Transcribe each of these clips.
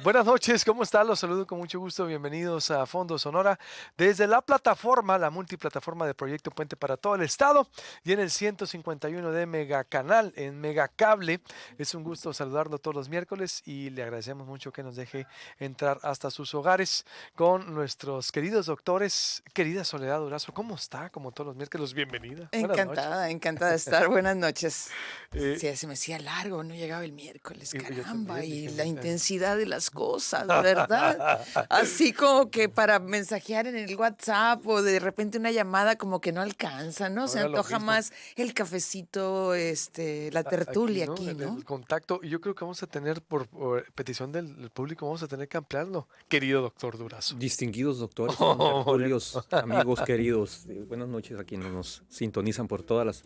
Buenas noches, ¿cómo están? Los saludo con mucho gusto. Bienvenidos a Fondo Sonora desde la plataforma, la multiplataforma de Proyecto Puente para todo el estado y en el 151 de Megacanal, en Megacable. Es un gusto saludarlo todos los miércoles y le agradecemos mucho que nos deje entrar hasta sus hogares con nuestros queridos doctores. Querida Soledad Durazo, ¿cómo está? Como todos los miércoles, bienvenida. Buenas noches. Encantada de estar. Buenas noches. Eh, Sí, se me hacía largo, no llegaba el miércoles, yo caramba, también y dije, la intensidad de las cosas, ¿verdad? Así como que para mensajear en el WhatsApp o de repente una llamada como que no alcanza, ¿no? no Se era lo antoja mismo. más el cafecito, la Aquí, tertulia ¿no? aquí, ¿no? El contacto. Y yo creo que vamos a tener, por petición del público, vamos a tener que ampliarlo, querido doctor Durazo. Distinguidos doctores, Oh, contertulios, amigos queridos, buenas noches a quienes nos sintonizan por todas las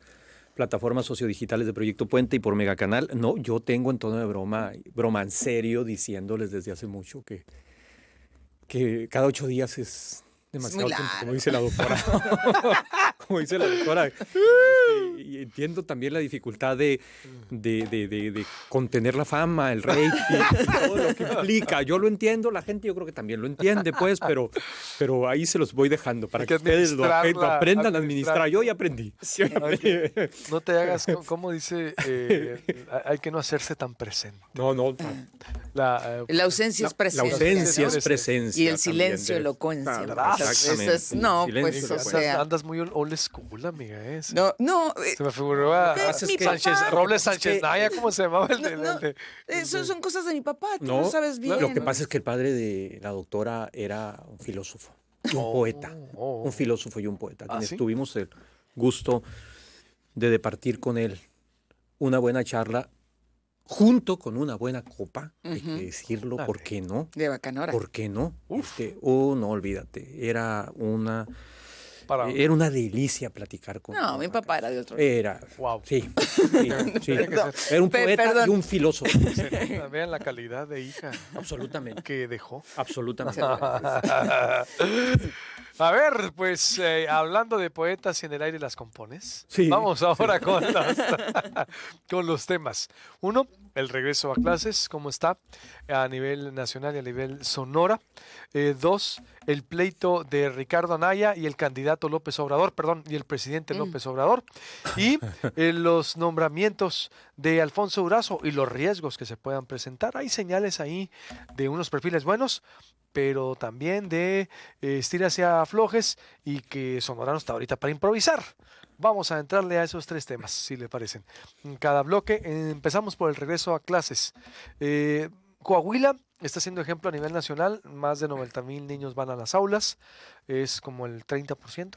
plataformas sociodigitales de Proyecto Puente y por Megacanal. No, yo tengo en tono de broma, broma en serio, diciéndoles desde hace mucho que cada 8 días es Es demasiado muy tiempo, como largo. dice la doctora. Como dice la doctora. Y entiendo también la dificultad de contener la fama, el rating, todo lo que implica. Yo lo entiendo, la gente yo creo que también lo entiende, pues, pero ahí se los voy dejando para Hay que que ustedes lo administrarla, aprendan a administrar. Yo ya aprendí. No te hagas, como dice, hay que no hacerse tan presente. No, La, La ausencia es la presencia, ausencia ¿no? es presencia. Y el silencio, también. elocuencia. Ah, Muchas exactamente. veces, no, El silencio, pues, o elocuencia. sea. andas muy old school, amiga. No, Se me figuró a mi Sánchez, papá. Robles Sánchez que- Naya, ¿cómo se llamaba el No, de? no, eso son cosas de mi papá, tú lo No, sabes bien. lo que pasa es que el padre de la doctora era un filósofo, un poeta, un filósofo y un poeta, ¿Ah, quienes sí? tuvimos el gusto de departir con él una buena charla junto con una buena copa, hay que decirlo, Dale. ¿por qué no? De Bacanora. ¿Por qué no? Uf. No, olvídate, era una delicia platicar con No, mi papá era de otro. Era, Wow. sí, era un poeta Perdón. y un filósofo, Vean la calidad de hija absolutamente, que dejó. absolutamente. A ver, pues hablando de poetas y en el aire las compones, Sí, vamos ahora con los temas. Uno, el regreso a clases, cómo está a nivel nacional y a nivel Sonora. Dos, el pleito de Ricardo Anaya y el candidato López Obrador, perdón, y el presidente López Obrador. Y los nombramientos de Alfonso Durazo y los riesgos que se puedan presentar. Hay señales ahí de unos perfiles buenos, pero también de estiras y aflojes y que Sonora no está ahorita para improvisar. Vamos a entrarle a esos tres temas, si le parecen. En cada bloque empezamos por el regreso a clases. Coahuila está siendo ejemplo a nivel nacional, más de 90,000 niños van a las aulas, es como el 30%.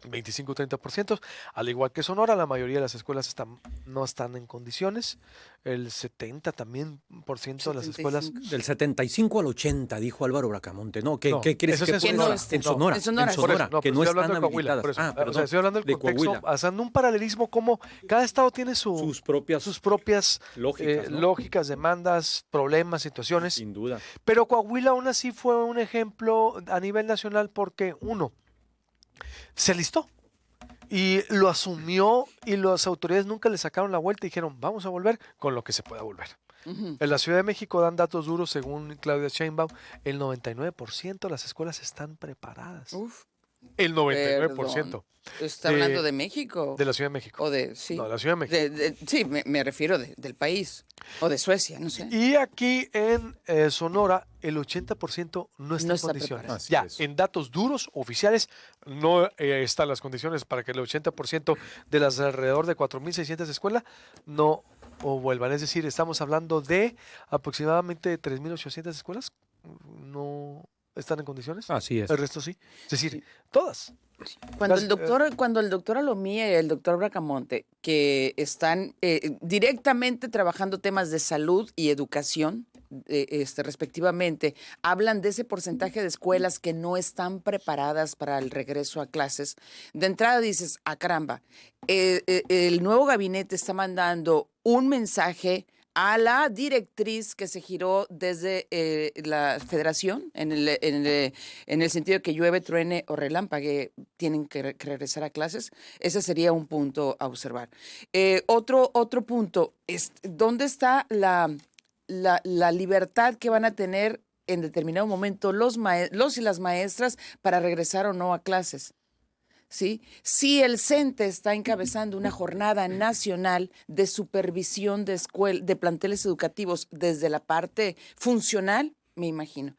25-30%, al igual que Sonora, la mayoría de las escuelas no están en condiciones, el 70 también por ciento de las escuelas. 75. Del 75 al 80, dijo Álvaro Bracamonte. No, ¿qué crees eso que es en puede- Sonora. En Sonora, En Sonora, Por eso, que pero no estoy hablando están de Coahuila, habilitadas. por eso. Perdón, O sea, estoy hablando del de contexto, Coahuila. haciendo un paralelismo como cada estado tiene Sus sus propias propias lógicas, ¿no? lógicas, demandas, problemas, situaciones. Sin duda. Pero Coahuila aún así fue un ejemplo a nivel nacional porque, uno, se listó y lo asumió y las autoridades nunca le sacaron la vuelta y dijeron, vamos a volver con lo que se pueda volver. En la Ciudad de México dan datos duros, según Claudia Sheinbaum, el 99% de las escuelas están preparadas. Uf, El 99%. ¿está hablando de México? De la Ciudad de México. O de, sí. No, de la Ciudad de México. Sí, me refiero del país. O de Suecia, no sé. Y aquí en Sonora, el 80% no está No en está condiciones. preparado. Así Ya, es. en datos duros, oficiales, no están las condiciones para que el 80% de las alrededor de 4,600 escuelas no vuelvan. Es decir, estamos hablando de aproximadamente 3,800 escuelas no están en condiciones. Así es. El resto sí. Es decir, todas. Cuando Las- el doctor Alomía y el doctor Bracamonte, que están directamente trabajando temas de salud y educación, respectivamente, hablan de ese porcentaje de escuelas que no están preparadas para el regreso a clases, de entrada dices, caramba, el nuevo gabinete está mandando un mensaje a la directriz que se giró desde la federación, en el sentido de que llueve, truene o relámpague, tienen que regresar a clases. Ese sería un punto a observar. Otro punto, ¿dónde está la libertad que van a tener en determinado momento los y las maestras para regresar o no a clases. ¿Sí? Si el CENTE está encabezando una jornada nacional de supervisión de planteles educativos desde la parte funcional, me imagino.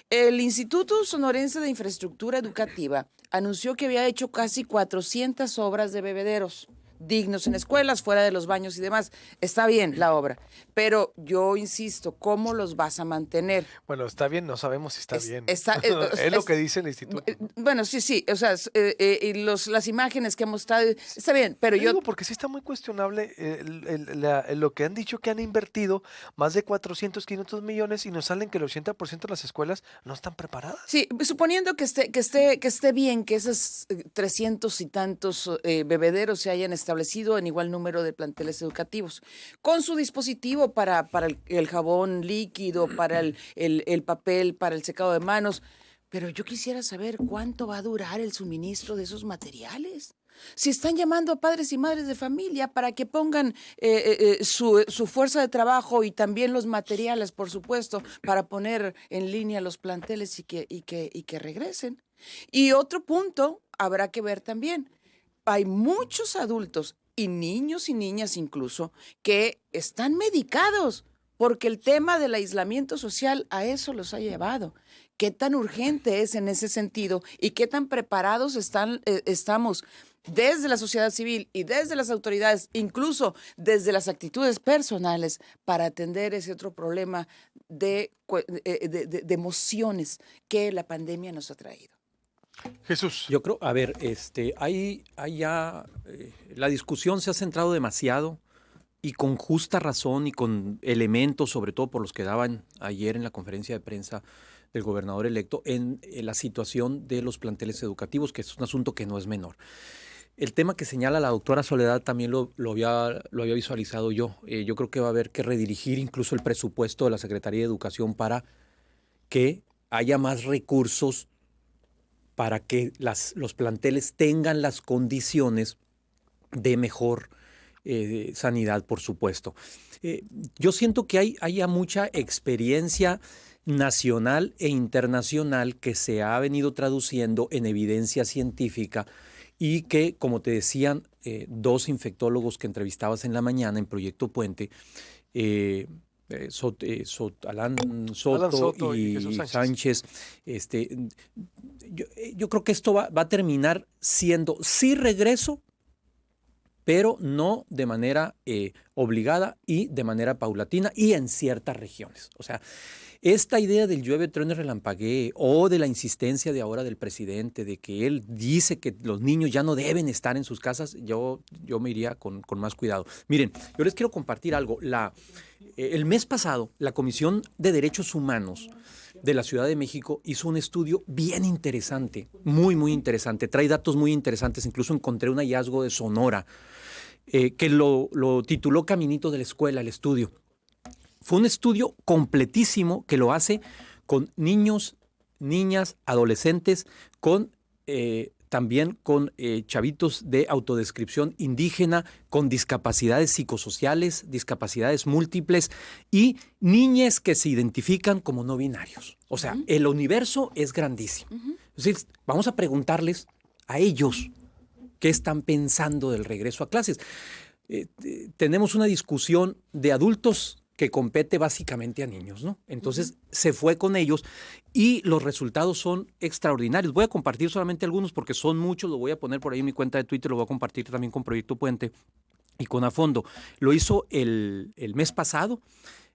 El Instituto Sonorense de Infraestructura Educativa anunció que había hecho casi 400 obras de bebederos dignos en escuelas, fuera de los baños y demás. Está bien la obra, pero yo insisto, ¿cómo los vas a mantener? Bueno, está bien, no sabemos si está bien. Es Es lo que dice el instituto. Bueno, sí, o sea, y las imágenes que hemos mostrado, está bien, pero yo... Digo, porque sí está muy cuestionable lo que han dicho que han invertido más de 400, 500 millones y nos salen que el 80% de las escuelas no están preparadas. Sí, suponiendo que esté bien, que esos 300 y tantos bebederos se hayan establecido en igual número de planteles educativos, con su dispositivo para el jabón líquido, para el papel, para el secado de manos. Pero yo quisiera saber cuánto va a durar el suministro de esos materiales. Si están llamando a padres y madres de familia para que pongan su fuerza de trabajo y también los materiales, por supuesto, para poner en línea los planteles y que regresen. Y otro punto habrá que ver también. Hay muchos adultos y niños y niñas incluso que están medicados porque el tema del aislamiento social a eso los ha llevado. ¿Qué tan urgente es en ese sentido y qué tan preparados estamos desde la sociedad civil y desde las autoridades, incluso desde las actitudes personales, para atender ese otro problema de emociones que la pandemia nos ha traído? Jesús. Yo creo, a ver, hay ya, la discusión se ha centrado demasiado y con justa razón y con elementos, sobre todo por los que daban ayer en la conferencia de prensa del gobernador electo, en la situación de los planteles educativos, que es un asunto que no es menor. El tema que señala la doctora Soledad también lo había visualizado yo. Yo creo que va a haber que redirigir incluso el presupuesto de la Secretaría de Educación para que haya más recursos para que los planteles tengan las condiciones de mejor sanidad, por supuesto. Yo siento que hay ya mucha experiencia nacional e internacional que se ha venido traduciendo en evidencia científica y que, como te decían dos infectólogos que entrevistabas en la mañana en Proyecto Puente, Alan Soto y Jesús Sánchez. Yo creo que esto va a terminar siendo sí regreso, pero no de manera obligada y de manera paulatina y en ciertas regiones. O sea, esta idea del llueve, truene, relampaguee o de la insistencia de ahora del presidente de que él dice que los niños ya no deben estar en sus casas, yo me iría con más cuidado. Miren, yo les quiero compartir algo. El mes pasado, la Comisión de Derechos Humanos de la Ciudad de México hizo un estudio bien interesante, muy, muy interesante. Trae datos muy interesantes. Incluso encontré un hallazgo de Sonora que lo tituló Caminito de la Escuela, el estudio. Fue un estudio completísimo que lo hace con niños, niñas, adolescentes, también con chavitos de autodescripción indígena, con discapacidades psicosociales, discapacidades múltiples y niñes que se identifican como no binarios. O sea, el universo es grandísimo. Entonces, vamos a preguntarles a ellos qué están pensando del regreso a clases. Tenemos una discusión de adultos que compete básicamente a niños, ¿no? Entonces se fue con ellos y los resultados son extraordinarios. Voy a compartir solamente algunos porque son muchos, lo voy a poner por ahí en mi cuenta de Twitter, lo voy a compartir también con Proyecto Puente y con A Fondo. Lo hizo el mes pasado,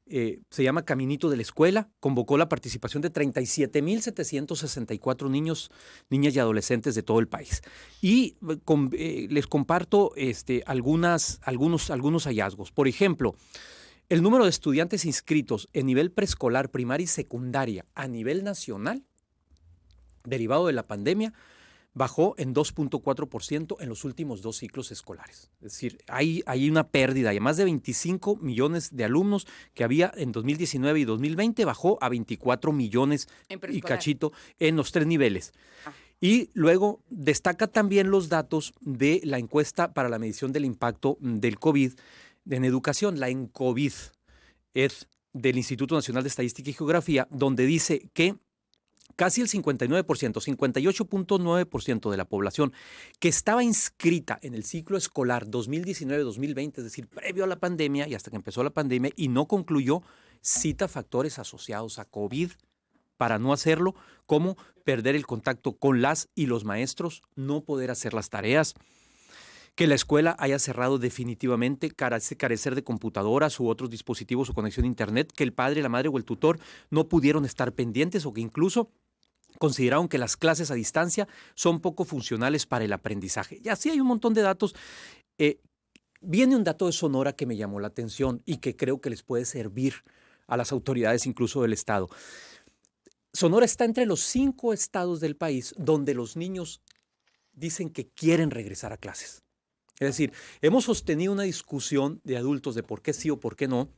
se llama Caminito de la Escuela, convocó la participación de 37,764 niños, niñas y adolescentes de todo el país. Y les comparto algunos hallazgos. Por ejemplo, el número de estudiantes inscritos en nivel preescolar, primaria y secundaria a nivel nacional, derivado de la pandemia, bajó en 2.4% en los últimos 2 ciclos escolares. Es decir, hay una pérdida. Hay más de 25 millones de alumnos que había en 2019 y 2020, bajó a 24 millones y cachito en los 3 niveles. Y luego destaca también los datos de la encuesta para la medición del impacto del COVID en educación, la ENCOVID, del Instituto Nacional de Estadística y Geografía, donde dice que casi el 59%, 58.9% de la población que estaba inscrita en el ciclo escolar 2019-2020, es decir, previo a la pandemia y hasta que empezó la pandemia y no concluyó, cita factores asociados a COVID para no hacerlo, como perder el contacto con las y los maestros, no poder hacer las tareas, que la escuela haya cerrado definitivamente, carecer de computadoras u otros dispositivos o conexión a internet, que el padre, la madre o el tutor no pudieron estar pendientes o que incluso consideraron que las clases a distancia son poco funcionales para el aprendizaje. Y así hay un montón de datos. Viene un dato de Sonora que me llamó la atención y que creo que les puede servir a las autoridades incluso del estado. Sonora está entre los 5 estados del país donde los niños dicen que quieren regresar a clases. Es decir, hemos sostenido una discusión de adultos de por qué sí o por qué no,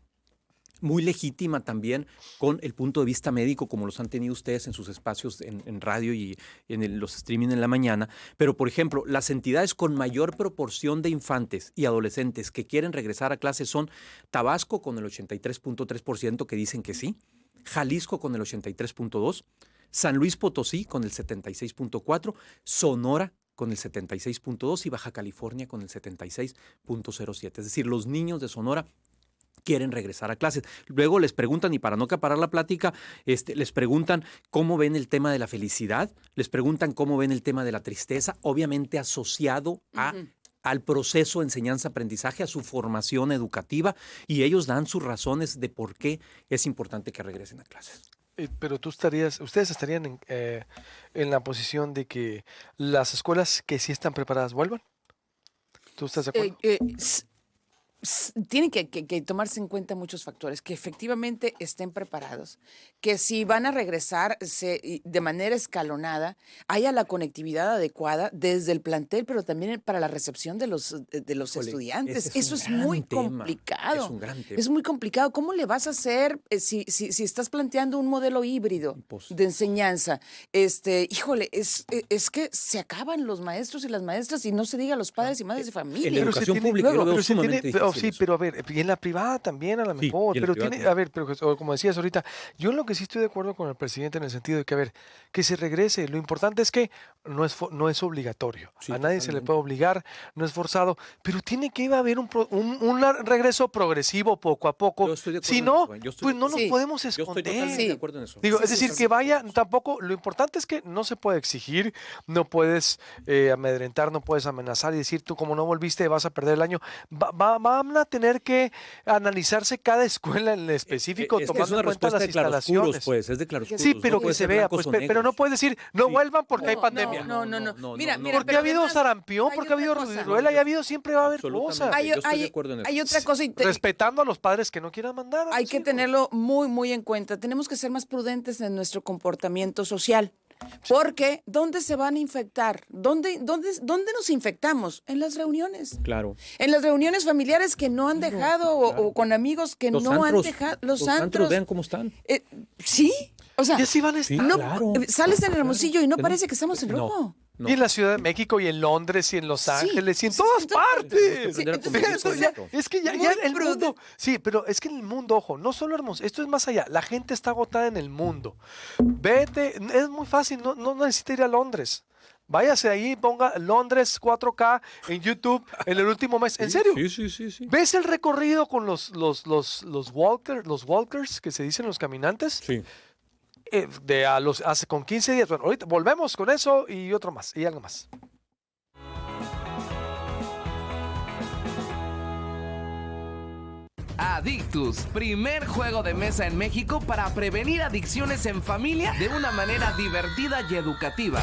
muy legítima también con el punto de vista médico, como los han tenido ustedes en sus espacios en radio y los streaming en la mañana. Pero, por ejemplo, las entidades con mayor proporción de infantes y adolescentes que quieren regresar a clases son Tabasco con el 83.3% que dicen que sí, Jalisco con el 83.2%, San Luis Potosí con el 76.4%, Sonora con el 76.2% y Baja California con el 76.07%. Es decir, los niños de Sonora quieren regresar a clases. Luego les preguntan, y para no acaparar la plática, les preguntan cómo ven el tema de la felicidad, les preguntan cómo ven el tema de la tristeza, obviamente asociado al proceso de enseñanza-aprendizaje, a su formación educativa, y ellos dan sus razones de por qué es importante que regresen a clases. Pero ustedes estarían en la posición de que las escuelas que sí están preparadas vuelvan. ¿Tú estás de acuerdo? Tienen que tomarse en cuenta muchos factores, que efectivamente estén preparados, que si van a regresar de manera escalonada, haya la conectividad adecuada desde el plantel, pero también para la recepción de los estudiantes. Eso es muy complicado. Es un gran tema. Es muy complicado. ¿Cómo le vas a hacer si estás planteando un modelo híbrido de enseñanza? Híjole, es que se acaban los maestros y las maestras, y no se diga los padres y madres de familia. En la educación pública yo lo veo sumamente difícil. Sí, pero a ver, y en la privada también a lo mejor, pero tiene, a ver, pero como decías ahorita, yo en lo que sí estoy de acuerdo con el presidente en el sentido de que, a ver, que se regrese, lo importante es que no es obligatorio, a nadie se le puede obligar, no es forzado, pero tiene que haber un regreso progresivo poco a poco, si no, pues no nos podemos esconder. Yo estoy totalmente de acuerdo en eso. Digo, es decir, que vaya, tampoco, lo importante es que no se puede exigir, no puedes amedrentar, no puedes amenazar y decir, tú como no volviste vas a perder el año, van a tener que analizarse cada escuela en específico, tomando en cuenta las instalaciones. Pues, es de claroscuros. Sí, pero que se vea, pues, pero no puedes decir, no vuelvan porque hay pandemia. No. Mira, porque ha habido sarampión, porque ha habido viruela, y ha habido, siempre va a haber cosas. Yo estoy de acuerdo en eso. Hay otra cosa. Respetando a los padres que no quieran mandar. Hay que tenerlo muy, muy en cuenta. Tenemos que ser más prudentes en nuestro comportamiento social. Porque, ¿dónde se van a infectar? ¿Dónde nos infectamos? En las reuniones. Claro. En las reuniones familiares que no han dejado o con amigos que no han dejado. Los antros. Vean cómo están. Sí. O sea, y así van a estar. Claro. Sales en Hermosillo y no parece que estamos en rojo. No. Y en la Ciudad de México, y en Londres, y en Los Ángeles, y en todas partes. Es que ya el mundo. Sí, pero es que en el mundo, ojo, no solo hermoso, esto es más allá. La gente está agotada en el mundo. Vete, es muy fácil, no necesita ir a Londres. Váyase ahí, ponga Londres 4K en YouTube en el último mes. ¿En serio? Sí. ¿Ves el recorrido con los walkers que se dicen los caminantes? Sí. Con 15 días. Bueno, ahorita volvemos con eso y otro más, y algo más. Adictus, primer juego de mesa en México para prevenir adicciones en familia de una manera divertida y educativa.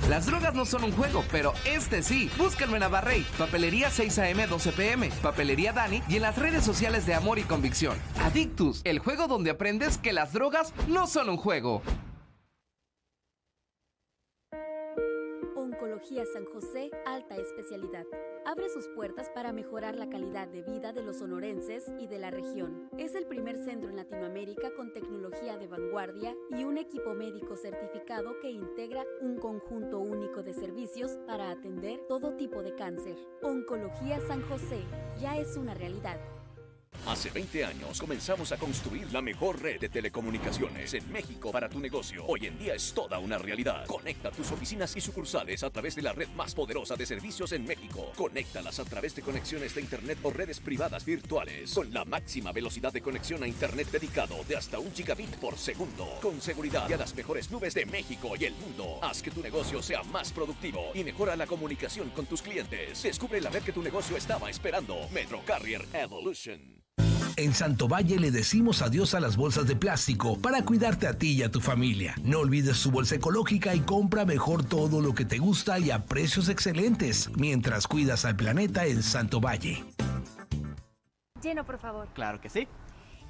Las drogas no son un juego, pero este sí. Búscalo en Navarrey, Papelería 6 AM 12 PM, Papelería Dani y en las redes sociales de Amor y Convicción. Adictus, el juego donde aprendes que las drogas no son un juego. Oncología San José, alta especialidad. Abre sus puertas para mejorar la calidad de vida de los sonorenses y de la región. Es el primer centro en Latinoamérica con tecnología de vanguardia y un equipo médico certificado que integra un conjunto único de servicios para atender todo tipo de cáncer. Oncología San José ya es una realidad. Hace 20 años comenzamos a construir la mejor red de telecomunicaciones en México para tu negocio. Hoy en día es toda una realidad. Conecta tus oficinas y sucursales a través de la red más poderosa de servicios en México. Conéctalas a través de conexiones de internet o redes privadas virtuales. Con la máxima velocidad de conexión a internet dedicado de hasta 1 gigabit por segundo. Con seguridad y a las mejores nubes de México y el mundo. Haz que tu negocio sea más productivo y mejora la comunicación con tus clientes. Descubre la red que tu negocio estaba esperando. Metro Carrier Evolution. En Santo Valle le decimos adiós a las bolsas de plástico para cuidarte a ti y a tu familia. No olvides tu bolsa ecológica y compra mejor todo lo que te gusta y a precios excelentes, mientras cuidas al planeta en Santo Valle. Lleno, por favor. Claro que sí.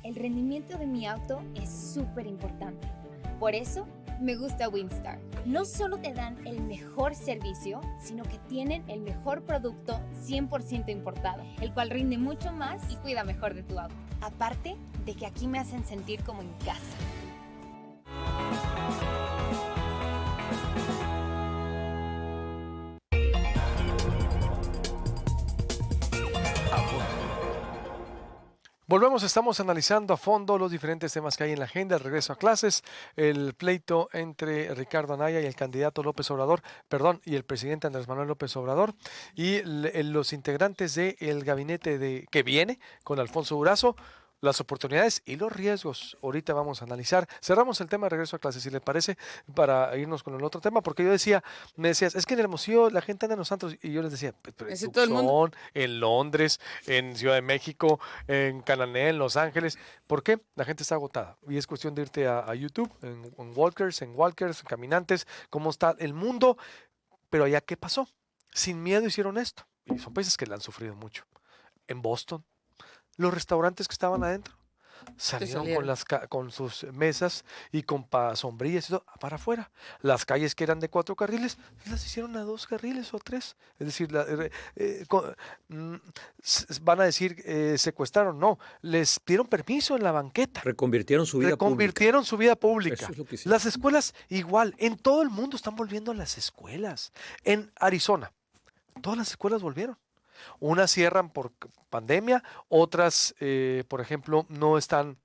El rendimiento de mi auto es súper importante. Por eso me gusta Winstar. No solo te dan el mejor servicio, sino que tienen el mejor producto 100% importado, el cual rinde mucho más y cuida mejor de tu auto. Aparte de que aquí me hacen sentir como en casa. Volvemos, estamos analizando a fondo los diferentes temas que hay en la agenda, el regreso a clases, el pleito entre Ricardo Anaya y el candidato López Obrador, y el presidente Andrés Manuel López Obrador, y los integrantes del gabinete que viene con Alfonso Durazo, las oportunidades y los riesgos. Ahorita vamos a analizar. Cerramos el tema de regreso a clases, si le parece, para irnos con el otro tema, porque yo me decías, es que en Hermosillo la gente anda en los antros, y yo les decía, pero en Tucson, en Londres, en Ciudad de México, en Cananea, en Los Ángeles. ¿Por qué? La gente está agotada, y es cuestión de irte a YouTube, en Walkers, en Caminantes, cómo está el mundo, pero allá, ¿qué pasó? Sin miedo hicieron esto, y son países que la han sufrido mucho. En Boston, los restaurantes que estaban adentro salieron con sus mesas y con sombrillas y todo para afuera. Las calles que eran de 4 carriles las hicieron a 2 carriles o 3. Es decir, van a decir secuestraron, no, les dieron permiso en la banqueta. Reconvirtieron su vida pública. Eso es lo que hicieron. Las escuelas igual, en todo el mundo están volviendo las escuelas. En Arizona, todas las escuelas volvieron. Unas cierran por pandemia, otras, por ejemplo, no están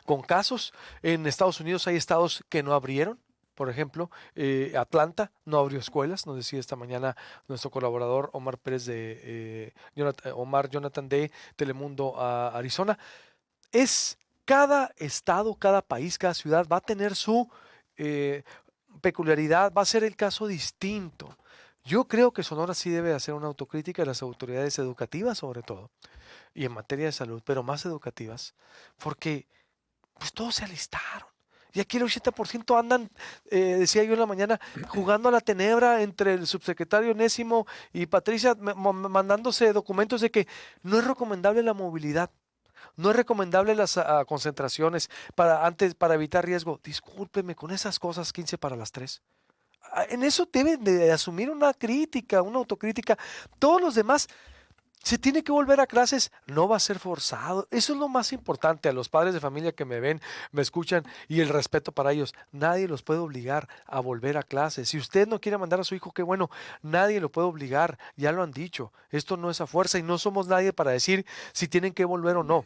con casos. En Estados Unidos hay estados que no abrieron. Por ejemplo, Atlanta no abrió escuelas, nos decía esta mañana nuestro colaborador Omar Pérez Jonathan de Telemundo a Arizona. Cada estado, cada país, cada ciudad va a tener su peculiaridad, va a ser el caso distinto. Yo creo que Sonora sí debe hacer una autocrítica de las autoridades educativas, sobre todo, y en materia de salud, pero más educativas, porque pues todos se alistaron. Y aquí el 80% andan, decía yo en la mañana, jugando a la tenebra entre el subsecretario Onésimo y Patricia, mandándose documentos de que no es recomendable la movilidad. No es recomendable las concentraciones para evitar riesgo. Discúlpeme, con esas cosas 15 para las 3. En eso deben de asumir una crítica, una autocrítica. Todos los demás, se tiene que volver a clases, no va a ser forzado. Eso es lo más importante. A los padres de familia que me ven, me escuchan, y el respeto para ellos. Nadie los puede obligar a volver a clases. Si usted no quiere mandar a su hijo, qué bueno, nadie lo puede obligar. Ya lo han dicho. Esto no es a fuerza y no somos nadie para decir si tienen que volver o no.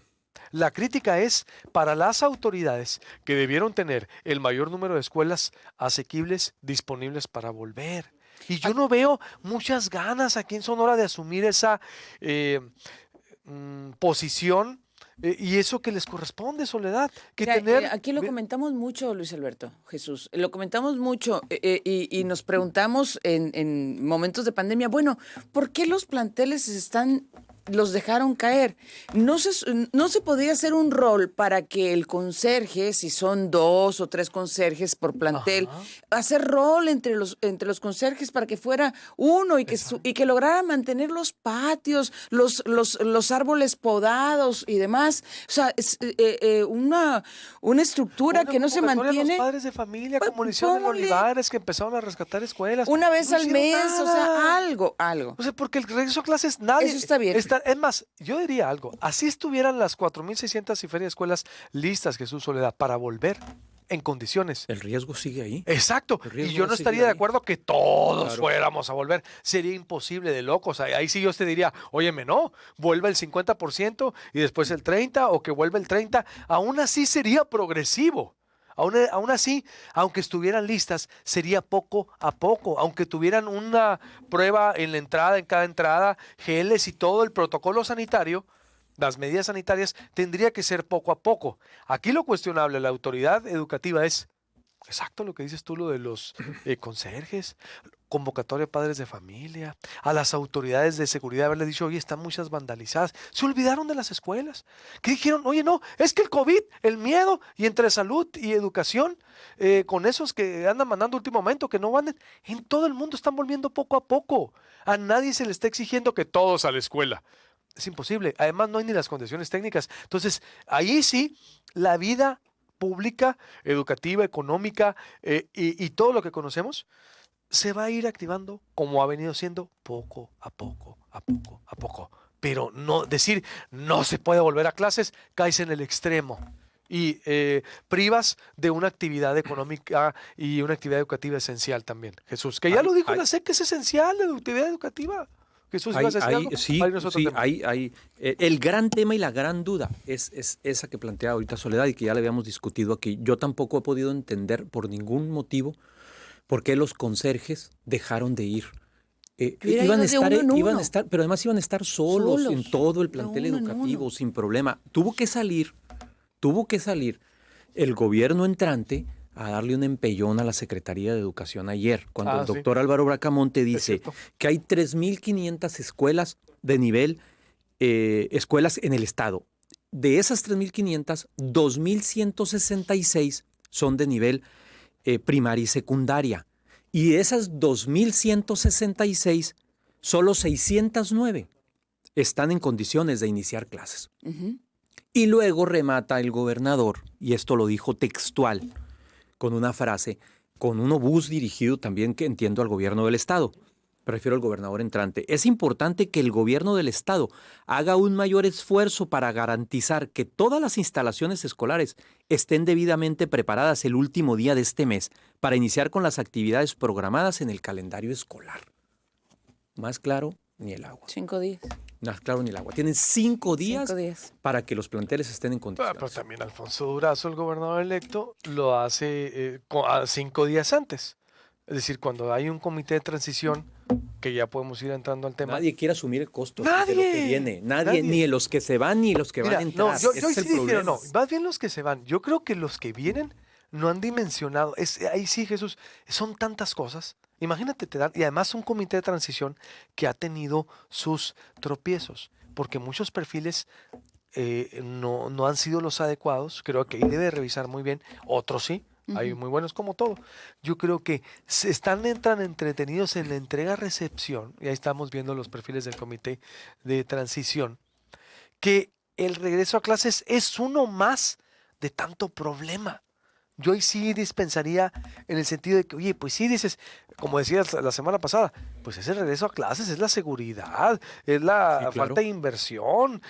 La crítica es para las autoridades que debieron tener el mayor número de escuelas asequibles, disponibles para volver. Y yo no veo muchas ganas aquí en Sonora de asumir esa posición y eso que les corresponde, Soledad. Aquí lo comentamos mucho, Luis Alberto, Jesús. Lo comentamos mucho y nos preguntamos en momentos de pandemia, bueno, ¿por qué los planteles los dejaron caer? No se podía hacer un rol para que el conserje, si son 2 o 3 conserjes por plantel, hacer rol entre los conserjes para que fuera uno y que lograra mantener los patios, los árboles podados y demás. O sea, es una estructura que no se mantiene. Los padres de familia, como lo hicieron en Olivares, que empezaron a rescatar escuelas. Una vez al mes, nada. O sea, algo. O sea, porque el regreso a clases, nadie. Eso está bien. Es más, yo diría algo. Así estuvieran las 4,600 y feria escuelas listas, Jesús, Soledad, para volver. en condiciones. El riesgo sigue ahí. Exacto. El Y riesgo yo va no a seguir estaría de ahí. acuerdo que todos Claro. fuéramos a volver. Sería imposible de locos. Ahí sí yo te diría, óyeme, no, vuelva el 50% y después el 30% o que vuelva el 30%. Aún así sería progresivo. Aún así, aunque estuvieran listas, sería poco a poco. Aunque tuvieran una prueba en la entrada, en cada entrada, geles y todo el protocolo sanitario, las medidas sanitarias, tendría que ser poco a poco. Aquí lo cuestionable, la autoridad educativa es exacto lo que dices tú, lo de los conserjes, convocatoria a padres de familia, a las autoridades de seguridad, haberle dicho, oye, están muchas vandalizadas. Se olvidaron de las escuelas. ¿Qué dijeron? Oye, no, es que el COVID, el miedo, y entre salud y educación, con esos que andan mandando último momento, que no van, en todo el mundo están volviendo poco a poco. A nadie se le está exigiendo que todos a la escuela. Es imposible. Además, no hay ni las condiciones técnicas. Entonces, ahí sí, la vida pública, educativa, económica y todo lo que conocemos se va a ir activando como ha venido siendo poco a poco, a poco, a poco. Pero no decir no se puede volver a clases, caes en el extremo y privas de una actividad económica y una actividad educativa esencial también. Jesús, que ya lo dijo la SEP, que es esencial la actividad educativa. Jesús, ¿ibas a decir algo? Sí, Ahí no es otro tema. el gran tema y la gran duda es esa que plantea ahorita Soledad y que ya le habíamos discutido aquí. Yo tampoco he podido entender por ningún motivo por qué los conserjes dejaron de ir. Iban a estar, pero además iban a estar solos en todo el plantel educativo, sin problema. Tuvo que salir el gobierno entrante a darle un empellón a la Secretaría de Educación ayer, cuando el doctor Álvaro Bracamonte dice que hay 3.500 escuelas de nivel, escuelas en el estado. De esas 3.500, 2.166 son de nivel primaria y secundaria. Y de esas 2.166, solo 609 están en condiciones de iniciar clases. Y luego remata el gobernador, y esto lo dijo textual, con una frase, con un obús dirigido también, que entiendo, al gobierno del estado. Prefiero al gobernador entrante. Es importante que el gobierno del estado haga un mayor esfuerzo para garantizar que todas las instalaciones escolares estén debidamente preparadas el último día de este mes para iniciar con las actividades programadas en el calendario escolar. Más claro, ni el agua. 5 días. Más claro, ni el agua. Tienen 5 días, 5 días para que los planteles estén en condiciones. Pero también Alfonso Durazo, el gobernador electo, lo hace 5 días antes. Es decir, cuando hay un comité de transición, que ya podemos ir entrando al tema. Nadie quiere asumir el costo de Nadie, lo que viene. Nadie, ni los que se van ni los que van a entrar. No, yo Ese es sí el difiero, problema. no, más bien los que se van. Yo creo que los que vienen no han dimensionado. Ahí sí, Jesús, son tantas cosas. Imagínate, y además un comité de transición que ha tenido sus tropiezos, porque muchos perfiles no han sido los adecuados. Creo que ahí debe revisar muy bien. Otros sí. Hay muy buenos como todo. Yo creo que entran entretenidos en la entrega-recepción, y ahí estamos viendo los perfiles del comité de transición, que el regreso a clases es uno más de tanto problema. Yo ahí sí dispensaría en el sentido de que, oye, pues sí dices, como decías la semana pasada, pues es el regreso a clases, es la seguridad, es la falta de inversión,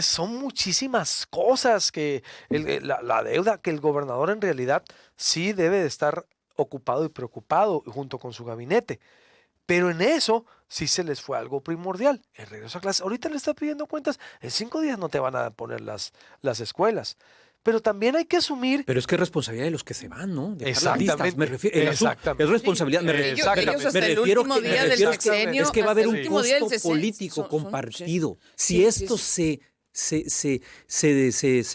son muchísimas cosas que la deuda, que el gobernador en realidad sí debe de estar ocupado y preocupado junto con su gabinete. Pero en eso sí se les fue algo primordial, el regreso a clases. Ahorita le está pidiendo cuentas, en 5 días no te van a poner las escuelas. Pero también hay que asumir... Pero es que es responsabilidad de los que se van, ¿no? Exactamente. Me refiero, es responsabilidad. Sí, ellos hasta el último día del sexenio, es que va a haber un último día del costo sexenio, político compartido. Sí. Si esto se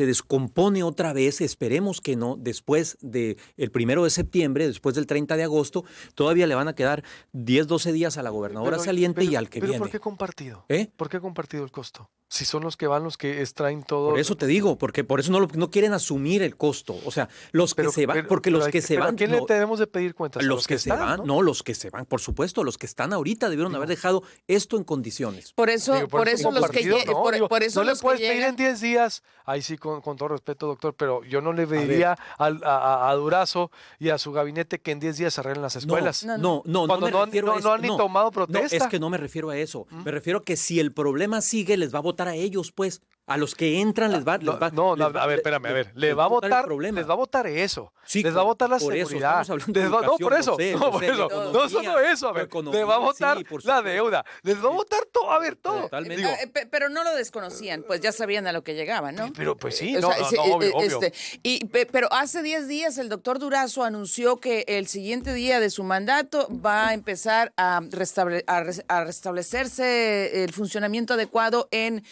descompone otra vez, esperemos que no, después del 1 de septiembre, después del 30 de agosto, todavía le van a quedar 10, 12 días a la gobernadora saliente y al que viene. ¿Pero por qué compartido? ¿Eh? ¿Por qué compartido el costo? Si son los que van, los que extraen todo. Por eso te digo, porque por eso no quieren asumir el costo. O sea, los que se van, porque los que se van. ¿A quién le tenemos de pedir cuentas? Los que se van, ¿no? Los que se van, por supuesto, los que están ahorita debieron haber dejado esto en condiciones. Por eso los que por eso no le los puedes que pedir en 10 días. Ahí sí, con todo respeto, doctor, pero yo no le pediría a Durazo y a su gabinete que en 10 días arreglen las escuelas. No han ni tomado protesta. No, es que no me refiero a eso. Me refiero a que si el problema sigue, les va a votar a ellos, pues. A los que entran les va a ver, espérame, a ver. Les va a votar eso. Sí, les va a votar la por eso seguridad. estamos hablando de educación, No, por eso. de No solo eso, a ver. Les va a votar la deuda. Les va a votar todo, a ver, todo. Totalmente. Pero no lo desconocían, pues ya sabían a lo que llegaban, ¿no? Pero pues sí, obvio. obvio. Pero hace 10 días el doctor Durazo anunció que el siguiente día de su mandato va a empezar a restablecerse el funcionamiento adecuado en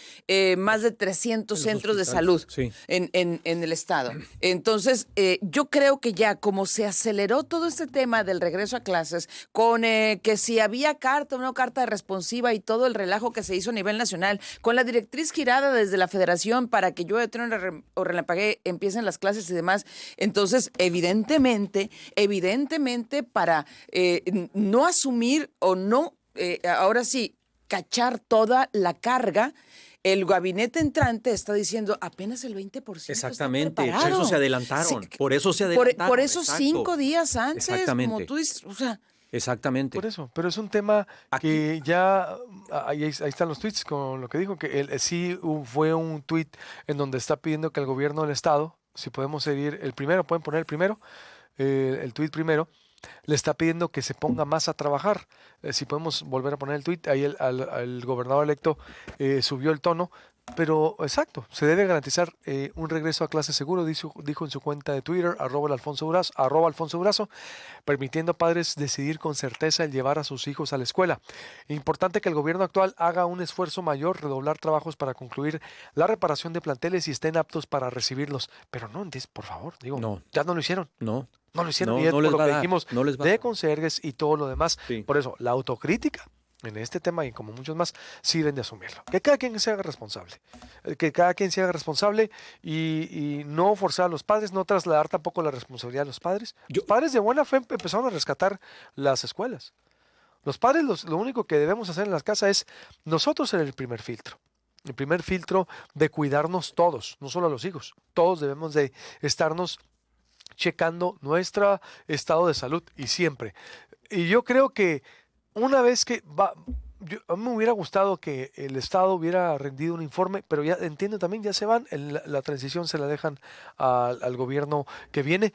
más de 300 centros de salud en el estado. Entonces, yo creo que ya como se aceleró todo este tema del regreso a clases, con que si había carta o no carta responsiva y todo el relajo que se hizo a nivel nacional, con la directriz girada desde la federación para que llueve, truene o relampaguee, empiecen las clases y demás. Entonces, evidentemente, para no asumir o no, ahora sí, cachar toda la carga, el gabinete entrante está diciendo apenas el 20%. Exactamente, está por eso se adelantaron. Por eso se adelantaron. Por eso exacto. 5 días antes, como tú dices, o sea. Exactamente. Por eso, pero es un tema que ya, ahí están los tweets con lo que dijo, que sí fue un tweet en donde está pidiendo que el gobierno del estado, si podemos seguir el primero, pueden poner el primero, el tweet primero, le está pidiendo que se ponga más a trabajar. Si podemos volver a poner el tuit, ahí el gobernador electo subió el tono, pero exacto, se debe garantizar un regreso a clase seguro, dijo en su cuenta de Twitter, @Alfonso Durazo, permitiendo a padres decidir con certeza el llevar a sus hijos a la escuela. Importante que el gobierno actual haga un esfuerzo mayor, redoblar trabajos para concluir la reparación de planteles y estén aptos para recibirlos. Pero no, por favor, ya no lo hicieron. No lo hicieron, y es por lo que dijimos de conserjes y todo lo demás. Sí. Por eso, la autocrítica en este tema y como muchos más, sí deben de asumirlo. Que cada quien se haga responsable. Y no forzar a los padres, no trasladar tampoco la responsabilidad a los padres. Los padres de buena fe empezaron a rescatar las escuelas. Los padres, lo único que debemos hacer en las casas es nosotros ser el primer filtro. El primer filtro de cuidarnos todos, no solo a los hijos. Todos debemos de estarnos checando nuestro estado de salud y siempre. Y yo creo que una vez que a mí me hubiera gustado que el Estado hubiera rendido un informe, pero ya entiendo también, ya se van, la transición se la dejan al gobierno que viene,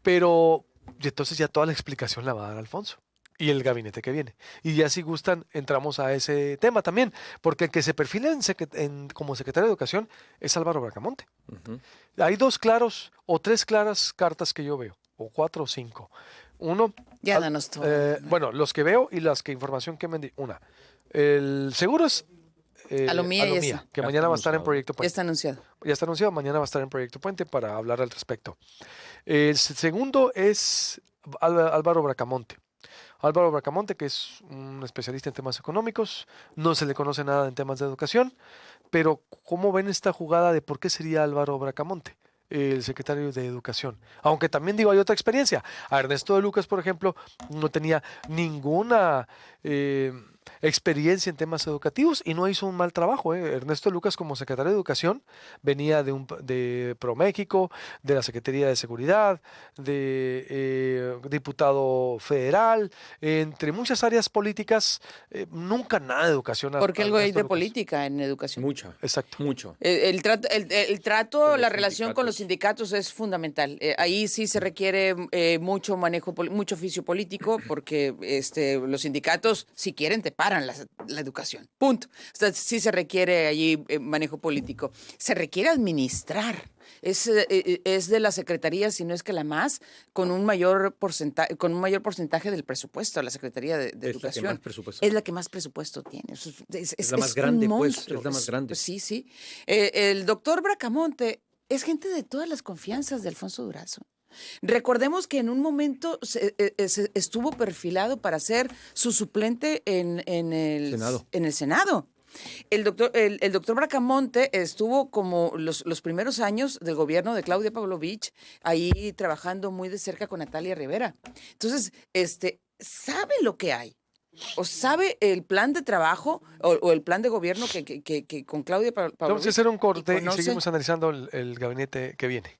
pero entonces ya toda la explicación la va a dar Alfonso y el gabinete que viene. Y ya si gustan, entramos a ese tema también, porque el que se perfila como secretario de Educación es Álvaro Bracamonte. Uh-huh. Hay 2 claros o 3 claras cartas que yo veo, o 4 o 5. Uno, ya danos todo. Bueno, los que veo y las información que me di. Una, el seguro es Alomía, que mañana va a estar en Proyecto Puente. Ya está anunciado, mañana va a estar en Proyecto Puente para hablar al respecto. El segundo es Álvaro Bracamonte. Álvaro Bracamonte, que es un especialista en temas económicos, no se le conoce nada en temas de educación, pero ¿cómo ven esta jugada de por qué sería Álvaro Bracamonte el secretario de Educación? Aunque también hay otra experiencia. A Ernesto de Lucas, por ejemplo, no tenía ninguna experiencia en temas educativos y no hizo un mal trabajo. Ernesto de Lucas, como secretario de Educación, venía de ProMéxico, de la Secretaría de Seguridad, de diputado federal, entre muchas áreas políticas, nunca nada de educación. Porque algo hay de política en educación. Mucha. Exacto. Mucho. El trato, la relación con los sindicatos es fundamental. Ahí sí se requiere mucho manejo, mucho oficio político, porque los sindicatos, si quieren, te paran la educación. Punto. O sea, sí se requiere allí manejo político. Se requiere administrar. Es de la Secretaría, si no es que la más, con un mayor porcentaje del presupuesto, la Secretaría de Educación. Es la que más presupuesto tiene. Es la más grande, pues. Es la más grande. Sí. El doctor Bracamonte es gente de todas las confianzas de Alfonso Durazo. Recordemos que en un momento estuvo perfilado para ser su suplente en el Senado. El doctor Bracamonte estuvo como los primeros años del gobierno de Claudia Pavlovich ahí trabajando muy de cerca con Natalia Rivera. Entonces, sabe lo que hay. O sabe el plan de trabajo o el plan de gobierno que con Claudia Pavlovich. Vamos a hacer un corte y seguimos analizando el gabinete que viene.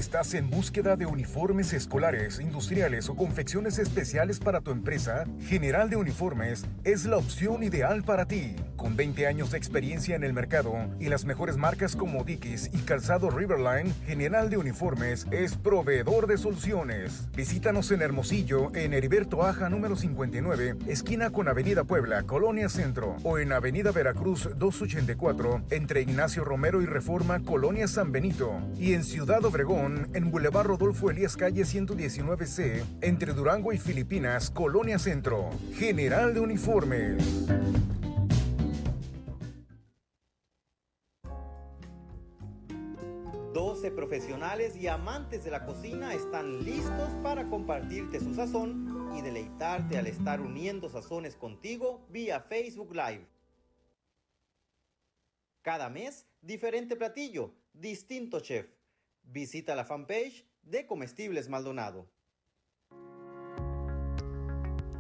¿Estás en búsqueda de uniformes escolares, industriales o confecciones especiales para tu empresa? General de Uniformes es la opción ideal para ti. Con 20 años de experiencia en el mercado y las mejores marcas como Dickies y Calzado Riverline, General de Uniformes es proveedor de soluciones. Visítanos en Hermosillo, en Heriberto Aja número 59, esquina con Avenida Puebla, Colonia Centro, o en Avenida Veracruz 284, entre Ignacio Romero y Reforma, Colonia San Benito, y en Ciudad Obregón, en Boulevard Rodolfo Elías Calle 119C, entre Durango y Filipinas, Colonia Centro. General de Uniformes. Profesionales y amantes de la cocina están listos para compartirte su sazón y deleitarte al estar uniendo sazones contigo vía Facebook Live. Cada mes, diferente platillo, distinto chef. Visita la fanpage de Comestibles Maldonado.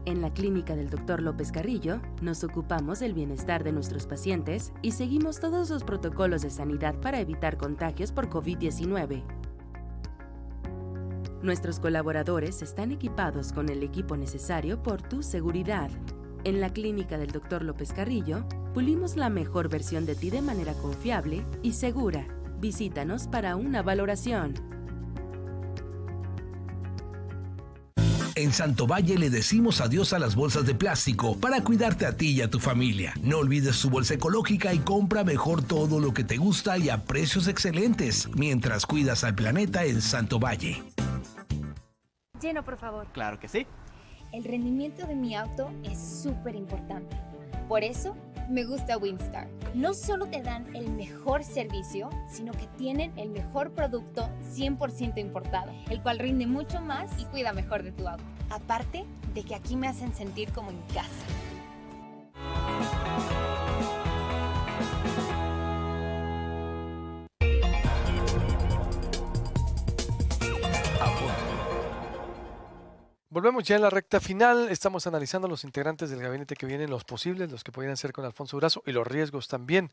En la clínica del Dr. López Carrillo, nos ocupamos del bienestar de nuestros pacientes y seguimos todos los protocolos de sanidad para evitar contagios por COVID-19. Nuestros colaboradores están equipados con el equipo necesario por tu seguridad. En la clínica del Dr. López Carrillo, pulimos la mejor versión de ti de manera confiable y segura. Visítanos para una valoración. En Santo Valle le decimos adiós a las bolsas de plástico para cuidarte a ti y a tu familia. No olvides tu bolsa ecológica y compra mejor todo lo que te gusta y a precios excelentes, mientras cuidas al planeta en Santo Valle. Lleno, por favor. Claro que sí. El rendimiento de mi auto es súper importante. Por eso, me gusta Windstar. No solo te dan el mejor servicio, sino que tienen el mejor producto 100% importado, el cual rinde mucho más y cuida mejor de tu auto. Aparte de que aquí me hacen sentir como en casa. Volvemos ya en la recta final. Estamos analizando los integrantes del gabinete que vienen, los posibles, los que podrían ser con Alfonso Durazo y los riesgos también.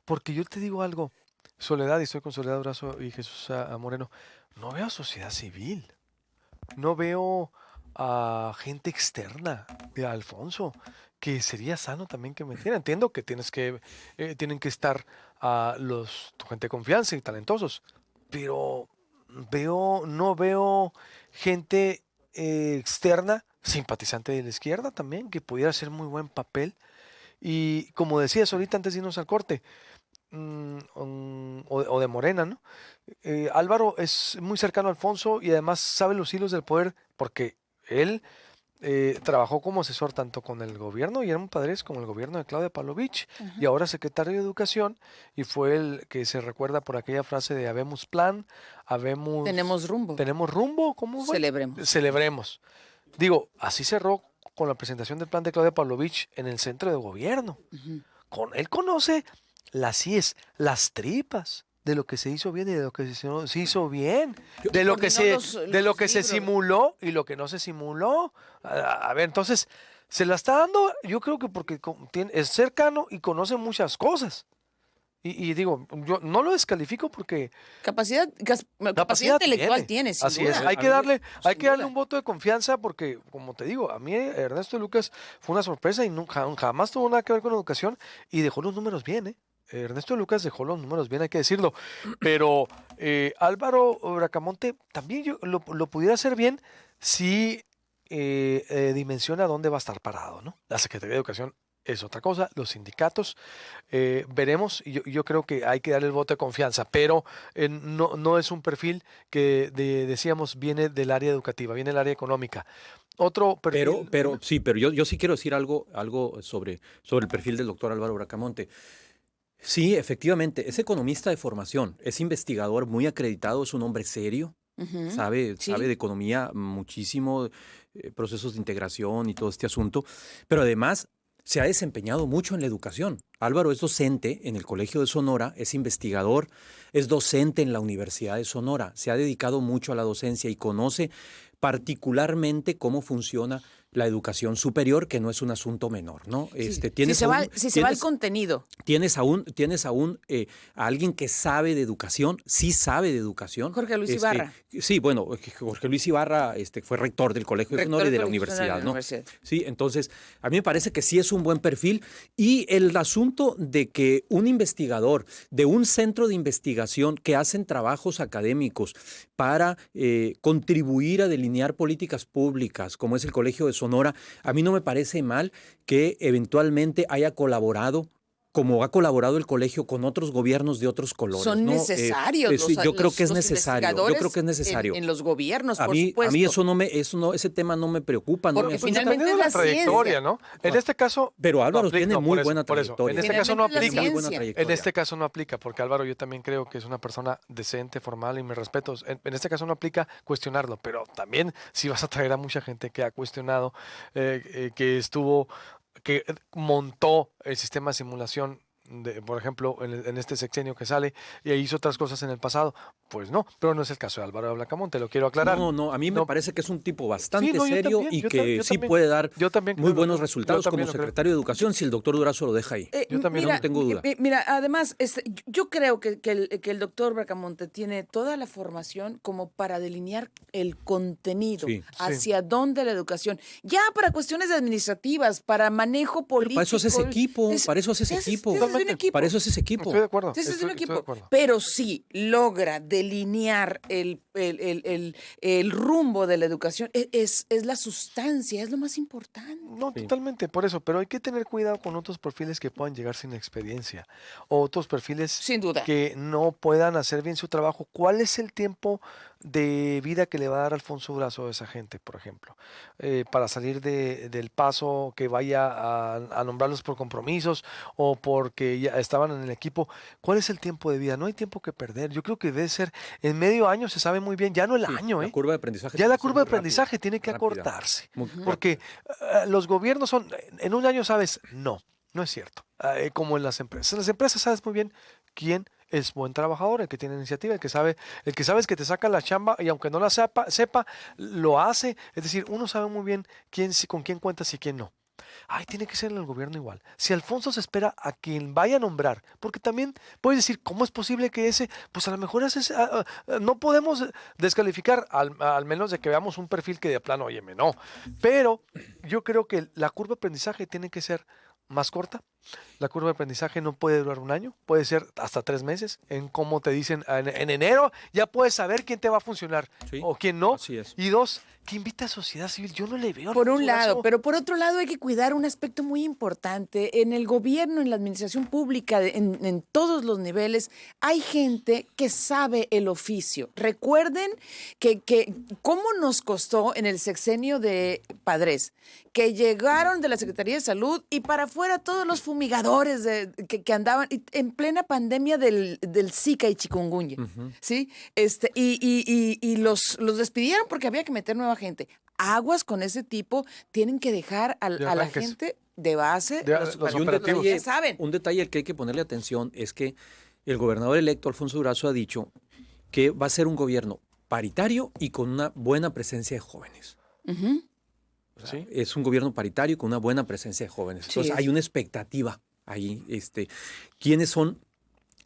Porque yo te digo algo, Soledad, y estoy con Soledad Durazo y Jesús Moreno, no veo sociedad civil, no veo a gente externa de Alfonso, que sería sano también que metiera. Entiendo que tienen que estar tu gente de confianza y talentosos, pero no veo gente externa, simpatizante de la izquierda también, que pudiera hacer muy buen papel. Y como decías ahorita antes de irnos al corte, o de Morena, ¿no? Álvaro es muy cercano a Alfonso y además sabe los hilos del poder porque él trabajó como asesor tanto con el gobierno de Guillermo Padres como el gobierno de Claudia Pavlovich. Uh-huh. Y ahora secretario de Educación, y fue el que se recuerda por aquella frase de habemos plan, tenemos rumbo, ¿cómo fue? Celebremos. Digo, así cerró con la presentación del plan de Claudia Pavlovich en el centro de gobierno. Uh-huh. Él conoce las IES, las tripas de lo que se hizo bien y de lo que se hizo bien, de lo que se simuló y lo que no se simuló. A ver, entonces, se la está dando, yo creo que porque es cercano y conoce muchas cosas. Y digo, yo no lo descalifico porque capacidad intelectual tiene, sin así duda. Es, hay que darle un voto de confianza porque, como te digo, a mí Ernesto Lucas fue una sorpresa y jamás tuvo nada que ver con educación y dejó los números bien, ¿eh? Ernesto Lucas dejó los números bien, hay que decirlo, pero Álvaro Bracamonte también yo lo pudiera hacer bien si dimensiona dónde va a estar parado, ¿no? La Secretaría de Educación es otra cosa, los sindicatos, veremos, y yo creo que hay que darle el voto de confianza, pero no es un perfil que decíamos viene del área educativa, viene del área económica. Otro perfil. Pero yo sí quiero decir algo sobre el perfil del doctor Álvaro Bracamonte. Sí, efectivamente, es economista de formación, es investigador muy acreditado, es un hombre serio, uh-huh. sabe de economía muchísimo, procesos de integración y todo este asunto, pero además se ha desempeñado mucho en la educación. Álvaro es docente en el Colegio de Sonora, es investigador, es docente en la Universidad de Sonora, se ha dedicado mucho a la docencia y conoce particularmente cómo funciona la educación superior, que no es un asunto menor, ¿no? Sí. Tienes si se va al tienes- contenido. Tienes aún a alguien que sabe de educación, sí sabe de educación. Jorge Luis Ibarra. Sí, bueno, Jorge Luis Ibarra fue rector del Colegio de Sonora y de la universidad, ¿no? Sí, entonces, a mí me parece que sí es un buen perfil. Y el asunto de que un investigador de un centro de investigación que hacen trabajos académicos para contribuir a delinear políticas públicas, como es el Colegio de Sonora, a mí no me parece mal que eventualmente haya colaborado, como ha colaborado el colegio con otros gobiernos de otros colores. Son ¿no? necesarios. Sí, yo creo los que es necesario. Yo creo que es necesario. En los gobiernos, A por mí supuesto. ese tema no me preocupa. Porque no me asusta. finalmente Dependiendo de es la la trayectoria, ciencia. ¿no? En este caso. Pero Álvaro no aplica, tiene no, muy por buena eso, por eso. trayectoria. En este caso no Finalmente aplica. la Muy buena ciencia. trayectoria. En este caso no aplica, porque Álvaro yo también creo que es una persona decente, formal y mis respetos. En este caso no aplica cuestionarlo, pero también si vas a traer a mucha gente que ha cuestionado, que montó el sistema de simulación, por ejemplo, en este sexenio que sale, y hizo otras cosas en el pasado, pues no, pero no es el caso de Álvaro Blacamonte, lo quiero aclarar. No, a mí me parece que es un tipo bastante Sí, no, yo serio también, y yo que yo sí también. puede dar Yo también muy creo buenos yo resultados como también lo creo. secretario de Educación si el doctor Durazo lo deja ahí. Yo también no tengo duda. Mira, además, yo creo que el doctor Bracamonte tiene toda la formación como para delinear el contenido, Sí, hacia dónde la educación. Ya para cuestiones administrativas, para manejo político. Para eso haces equipo, para eso haces ese equipo. es un equipo. Para eso haces equipo. Estoy de acuerdo. Ese es un estoy de equipo. acuerdo. Pero sí logra delinear el rumbo de la educación. Es la sustancia, es lo más importante. No, totalmente, por eso, pero hay que tener cuidado con otros perfiles que puedan llegar sin experiencia, o otros perfiles Sin duda. que no puedan hacer bien su trabajo. ¿Cuál es el tiempo de vida que le va a dar Alfonso Durazo a esa gente, por ejemplo? Para salir del paso, que vaya a nombrarlos por compromisos o porque ya estaban en el equipo. ¿Cuál es el tiempo de vida? No hay tiempo que perder. Yo creo que debe ser en medio año, se sabe muy bien, ya no el año, La curva de aprendizaje. ya tiene la que ser curva de muy rápida, aprendizaje tiene que rápida. acortarse. Muy Porque los gobiernos son, en un año sabes, no es cierto. Como en las empresas. En las empresas sabes muy bien quién es buen trabajador, el que tiene iniciativa, el que sabes que te saca la chamba y aunque no la sepa, lo hace. Es decir, uno sabe muy bien con quién cuentas y quién no. Ay, tiene que ser en el gobierno igual. Si Alfonso se espera a quien vaya a nombrar, porque también puedes decir, ¿cómo es posible que pues a lo mejor no podemos descalificar, al menos de que veamos un perfil que de plano, óyeme, no. Pero yo creo que la curva de aprendizaje tiene que ser más corta. La curva de aprendizaje no puede durar un año, puede ser hasta 3 meses. En cómo te dicen, en enero ya puedes saber quién te va a funcionar o quién no. Así es. Y 2, que invita a sociedad civil. Yo no le veo. Por un Alfonso lado, Durazo. pero por otro lado hay que cuidar un aspecto muy importante. En el gobierno, en la administración pública, en todos los niveles, hay gente que sabe el oficio. Recuerden que cómo nos costó en el sexenio de Padres, que llegaron de la Secretaría de Salud y para afuera todos los fumigadores que andaban en plena pandemia del Zika y chikungunya, ¿sí? Y los despidieron porque había que meter nueva gente. Aguas con ese tipo, tienen que dejar a la arranques. gente de base, Los Y un operativos. detalle, ya saben. un detalle al que hay que ponerle atención es que el gobernador electo, Alfonso Durazo, ha dicho que va a ser un gobierno paritario y con una buena presencia de jóvenes. Ujú. O sea, es un gobierno paritario con una buena presencia de jóvenes. Sí, Entonces es. hay una expectativa ahí. ¿Quiénes son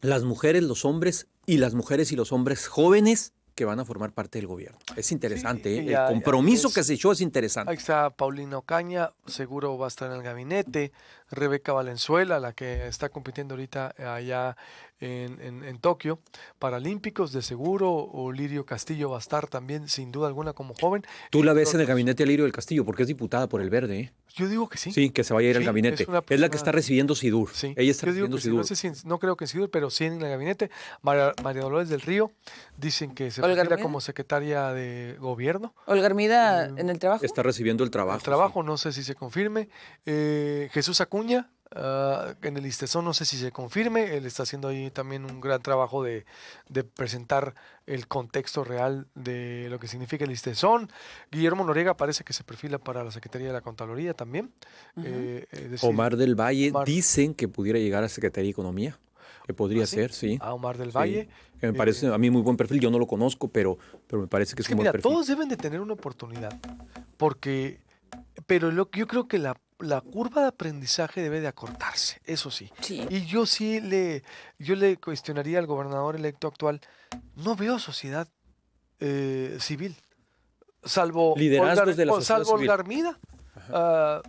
las mujeres, los hombres y las mujeres y los hombres jóvenes que van a formar parte del gobierno? Es interesante, Sí, ¿eh? ya- El compromiso es- que se echó es interesante. Ahí está Paulina Ocaña, seguro va a estar en el gabinete. Rebeca Valenzuela, la que está compitiendo ahorita allá en Tokio. Paralímpicos, de seguro. O Lirio Castillo va a estar también, sin duda alguna, como joven. Tú la ves en el Otros. gabinete de Lirio del Castillo porque es diputada por el Verde, ¿eh? Yo digo que sí. Sí, que se vaya a ir al Sí, gabinete. es una Es la que persona- está recibiendo SIDUR. Sí. Ella está Yo digo recibiendo que sí, no SIDUR. sé no creo que en Sidur, pero sí en el gabinete. María Dolores del Río, dicen que se Olga retira Hermida. como secretaria de gobierno. Olga Hermida en el trabajo. Está recibiendo el trabajo. El trabajo, no sé si se confirme. Jesús Acuña, en el ISTESON, no sé si se confirme. Él está haciendo ahí también un gran trabajo de presentar el contexto real de lo que significa el ISTESON. Guillermo Noriega parece que se perfila para la Secretaría de la Contraloría también. Es decir, Omar del Valle Omar- dicen que pudiera llegar a Secretaría de Economía. Que podría ¿Ah, sí? ser, sí. A Omar del Sí. Valle. Que me parece a mí muy buen perfil. Yo no lo conozco, pero me parece que es Es que un buen mira, perfil. todos deben de tener una oportunidad, porque Pero yo creo que la curva de aprendizaje debe de acortarse, eso sí. Sí. Y yo le cuestionaría al gobernador electo actual, no veo sociedad civil, salvo Liderazgos de la sociedad salvo civil. Olga Armida,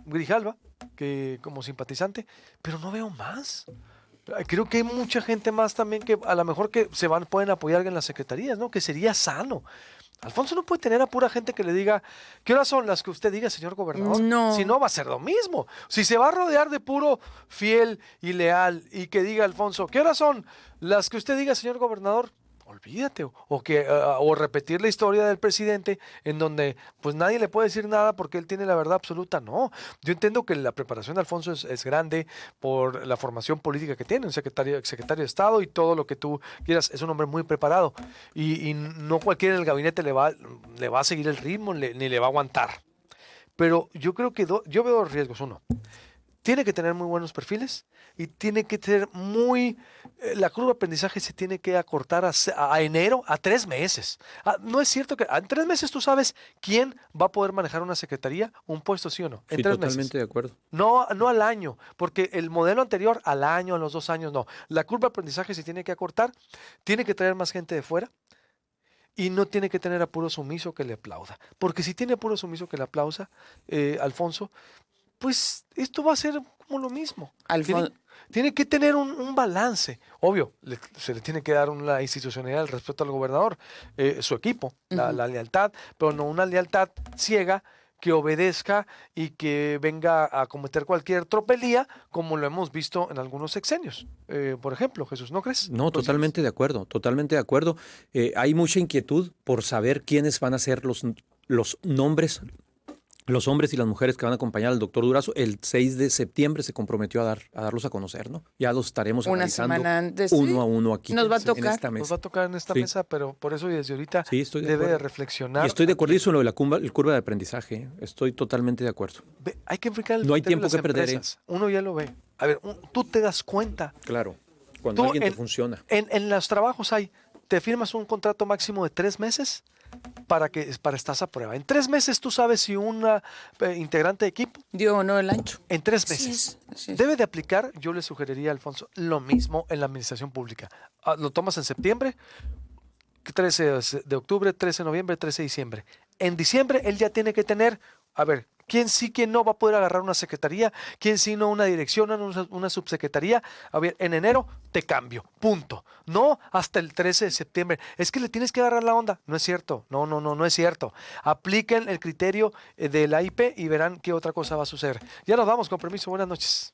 Grijalva, que como simpatizante, pero no veo más. Creo que hay mucha gente más también que a lo mejor que pueden apoyar en las secretarías, ¿no? Que sería sano. Alfonso no puede tener a pura gente que le diga, ¿qué horas son las que usted diga, señor gobernador? No. Si no, va a ser lo mismo. Si se va a rodear de puro fiel y leal y que diga Alfonso, ¿qué horas son las que usted diga, señor gobernador? Olvídate. O repetir la historia del presidente en donde pues nadie le puede decir nada porque él tiene la verdad absoluta. No. Yo entiendo que la preparación de Alfonso es grande por la formación política que tiene, un secretario de Estado y todo lo que tú quieras. Es un hombre muy preparado y no cualquiera en el gabinete le va a seguir el ritmo ni le va a aguantar. Pero yo creo que yo veo dos riesgos. Uno, tiene que tener muy buenos perfiles y tiene que tener la curva de aprendizaje se tiene que acortar a enero, a 3 meses. No es cierto que en 3 meses tú sabes quién va a poder manejar una secretaría, un puesto, sí o no. En Sí, 3 totalmente meses. de acuerdo. No al año, porque el modelo anterior al año, a los 2 años, no. La curva de aprendizaje se tiene que acortar, tiene que traer más gente de fuera. Y no tiene que tener a puro sumiso que le aplauda. Porque si tiene a puro sumiso que le aplauda, Alfonso, pues esto va a ser como lo mismo. Tiene que tener un balance. Obvio, se le tiene que dar una institucionalidad al respeto al gobernador, su equipo, la lealtad, pero no una lealtad ciega que obedezca y que venga a cometer cualquier tropelía, como lo hemos visto en algunos sexenios. Por ejemplo, Jesús, ¿no crees? No, totalmente de acuerdo, totalmente de acuerdo. Hay mucha inquietud por saber quiénes van a ser los nombres, los hombres y las mujeres que van a acompañar al doctor Durazo. El 6 de septiembre se comprometió a darlos a conocer, ¿no? Ya los estaremos Una analizando semana antes, uno a uno aquí. Nos va a en tocar. esta mesa. Nos va a tocar en esta Sí. mesa, pero por eso y desde ahorita Sí, estoy de debe de acuerdo. reflexionar. Y estoy de acuerdo con lo de la curva de aprendizaje. Estoy totalmente de acuerdo. Hay que enfocar el No hay criterio de tiempo las que perder, empresas. Uno ya lo ve. A ver, tú te das cuenta. Claro, cuando Tú alguien te funciona. En los trabajos te firmas un contrato máximo de 3 meses para estás a prueba. En 3 meses tú sabes si una integrante de equipo dio o no el ancho. En 3 Así meses. así es. Debe de aplicar, yo le sugeriría a Alfonso, lo mismo en la administración pública. Lo tomas en septiembre, 13 de octubre, 13 de noviembre, 13 de diciembre. En diciembre él ya tiene que tener, a ver, quién sí, quién no va a poder agarrar una secretaría, quién sí no una dirección, una subsecretaría. A ver, en enero te cambio, punto. No hasta el 13 de septiembre. Es que le tienes que agarrar la onda. No es cierto, no es cierto. Apliquen el criterio de la IP y verán qué otra cosa va a suceder. Ya nos vamos, con permiso, buenas noches.